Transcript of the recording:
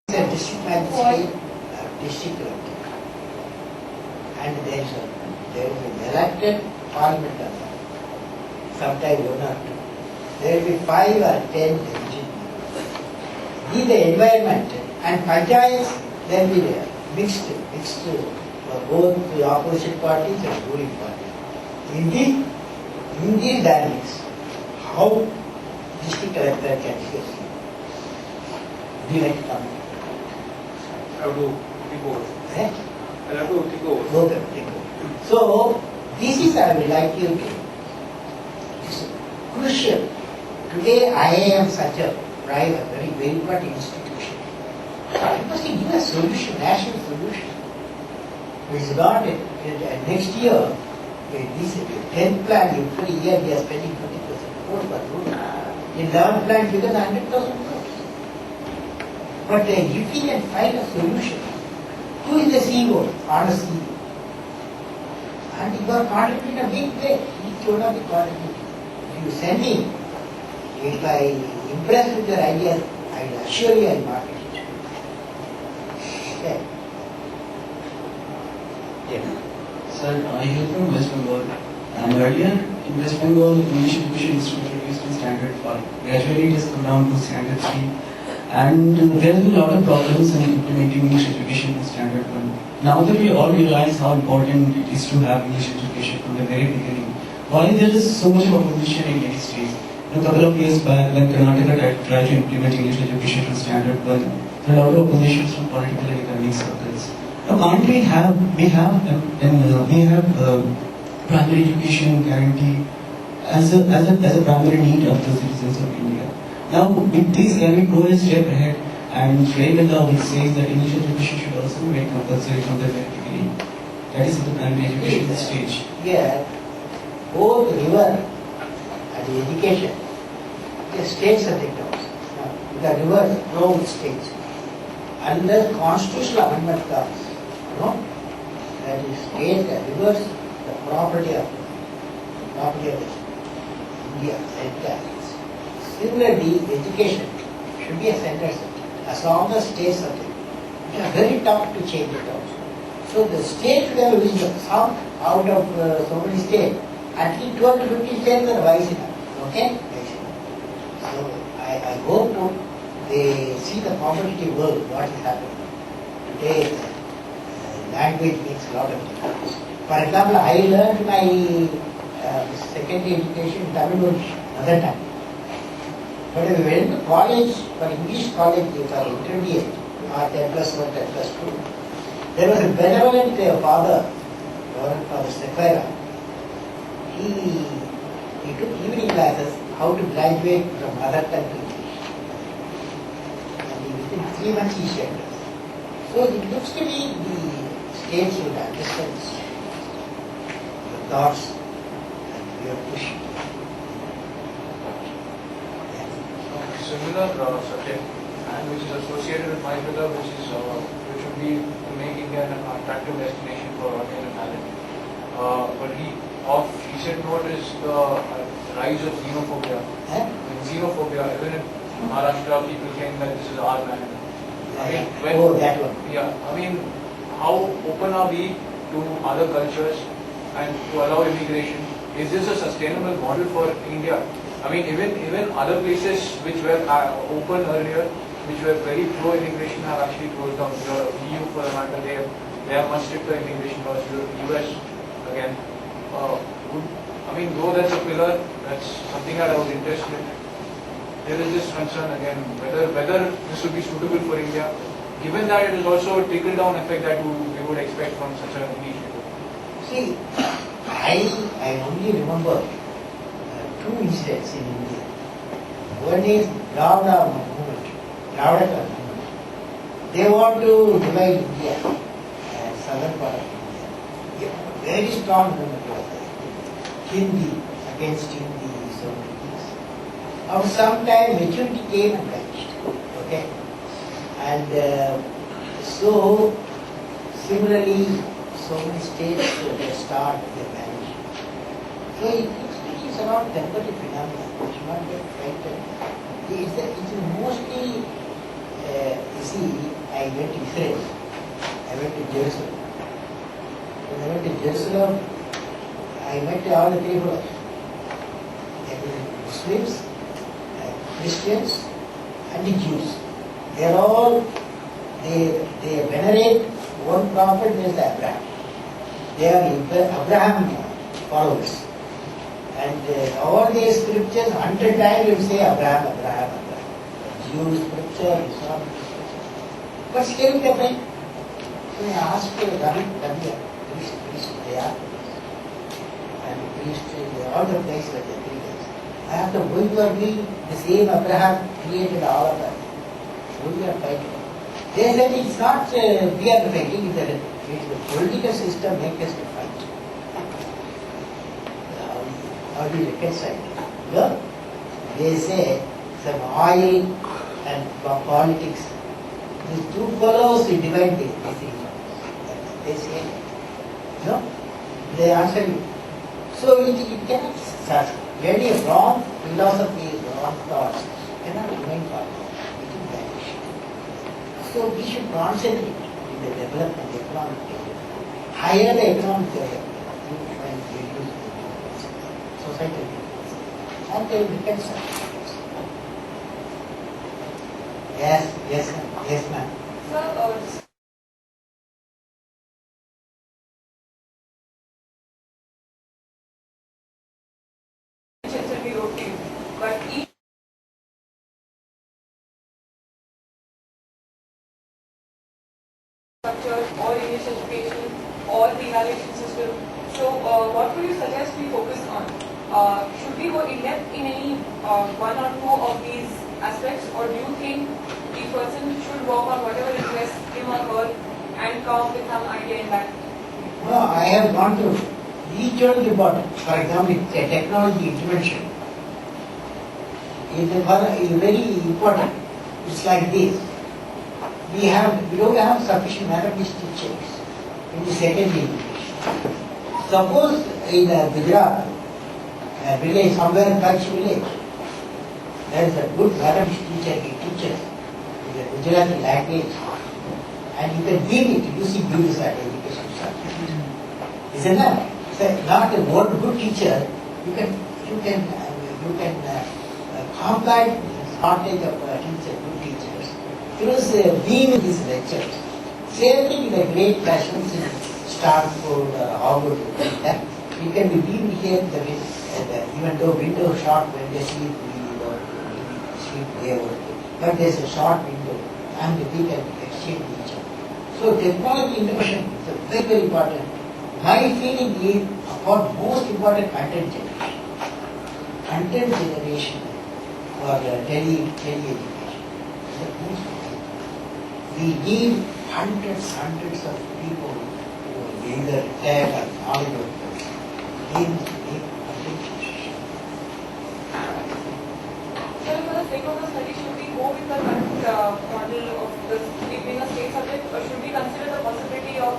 a district magistrate, district collector, and there is an elected parliament member, sometimes one or two. There will be 5 or 10 legitimate. Be the environment and panchayats, there will be mixed both the opposition parties and ruling parties. In these dynamics, how district collector can face it? Would you like to comment? I have to take over. I have to take over. Okay, take over. So, this is I would like you to. It's crucial. Today I am such a private, very important institution. I must give a solution, national solution. It's not next year, this 10th plan, every year we are spending 20% crores per road. In 11th plan, because 100,000 crores. But if we can find a solution, who is the CEO? Honest CEO. And you are contributing a big way. Each one of the contributing. If you send me, if I impress with your ideas, I will assure you I will market it. Okay. Yeah. Sir, I hail from West Bengal. And earlier in West Bengal, English education institute used to standard 5. Gradually it has come down to standard 3. And there have been a lot of problems in implementing English education in standard 1. Now that we all realize how important it is to have English education from the very beginning, why there is so much opposition in many states? A couple of years back, when Karnataka tried to implement English education in standard 1, there are a lot of oppositions from political and economic circles. Now, can't we have primary education guarantee as a primary need of the citizens of India? Now, with this, can we go a step ahead and frame a law which says that English education should also be made compulsory from the very beginning? That is the primary education stage. Yeah, both river and the education, the state subject also. The river flow with states. Unless constitutional amendment comes, that is state, the rivers, the property of India, center. Similarly, education should be a center subject, as long as state subject. It is very tough to change it also. So the state level is some out of so many states. At least 12 to 15 states are wise enough. Okay? So I hope they see the competitive world, what is happening. Today, language makes a lot of difference. For example, I learned my secondary education in Tamil mother tongue. But when we went to college, for English college, for intermediate, or 10 plus 1, 10 plus 2, there was a benevolent father, Reverend Father Sequeira. He took evening classes, how to graduate from mother tongue to English. And within 3 months he shared us. So it looks to me the states should understand the thoughts and we are pushing. Similar subject, and which is associated with my pillar, which would be to make India an attractive destination for Indian talent. But of recent note is the rise of xenophobia. Xenophobia, even in Maharashtra, people saying that this is our land. That one. Yeah, I mean, how open are we to other cultures and to allow immigration? Is this a sustainable model for India? I mean, even other places which were open earlier, which were very pro-immigration, have actually closed down. The EU, for the matter, they have much stricter immigration laws. The US, again, though that's a pillar, that's something that I was interested in. There is this concern again, whether this would be suitable for India, given that it is also a trickle-down effect that we would expect from such an initiative. See, I only remember 2 incidents in India. One is Dravida movement. They want to divide India and southern part of India. Very strong movement was there. Hindi against Hindi, so many things. After some time, maturity came and vanished. Okay? And so, similarly, so many states they start, they vanish. So it's not temporary phenomenon. It should not get frightened. It's mostly, you see, I went to Israel. I went to Jerusalem. When I went to Jerusalem, I met all the three brothers. Muslims, Christians, and the Jews. They are all, they venerate one prophet, there is Abraham. They are Abraham followers. And all these scriptures, 100 times you say Abraham, Abraham, Abraham. Jewish scripture, Islamic scripture. But still they find. So I asked Ravi, priest, they are. And priest, all the places like the 3 days. I asked them, will you agree the same Abraham created all of that? Will you are fighting? They said it's not we are fighting, it's the political system makes us to fight. How do you reconcile? Look, they say some oil and politics. These two fellows divide this thing. They say, no, they answer you. So it cannot start. Really wrong philosophy, wrong thoughts cannot remain forever. It will vanish. So we should concentrate in the development, the economic development. Higher the economic development, you can reduce the societal differences. And they will reconcile. Yes, ma'am. Sir, will be okay, but each structure or English education or the evaluation system. So, what would you suggest we focus on? Should we go in depth in any one or two of these aspects, or do you think the person should work on whatever interests him or her and come up with some idea in that? No, I have gone through each one is important. For example, a technology intervention is very important. It's like this. We don't have sufficient mathematics teachers in the secondary education. Suppose in Gujarat, a village, somewhere in Kutch village, there is a good mathematics teacher, he teaches the Gujarati language, and you can give it using this education subject. Isn't that? So not a one good teacher, you can combat the shortage of good teachers through being these lectures. Same thing in the great classrooms in Stanford or Harvard. You can be beamed here, even though window short when they sleep, sleep there. But there's a short window and we can exchange each other. So technology innovation is very, very important. My feeling is about most important content generation. Content generation for tele-education is the most important. We need hundreds of people who are either retired or knowledge workers. Content generation. So, for the sake of the study, should we go with the current model of this being a state subject, or should we consider the possibility of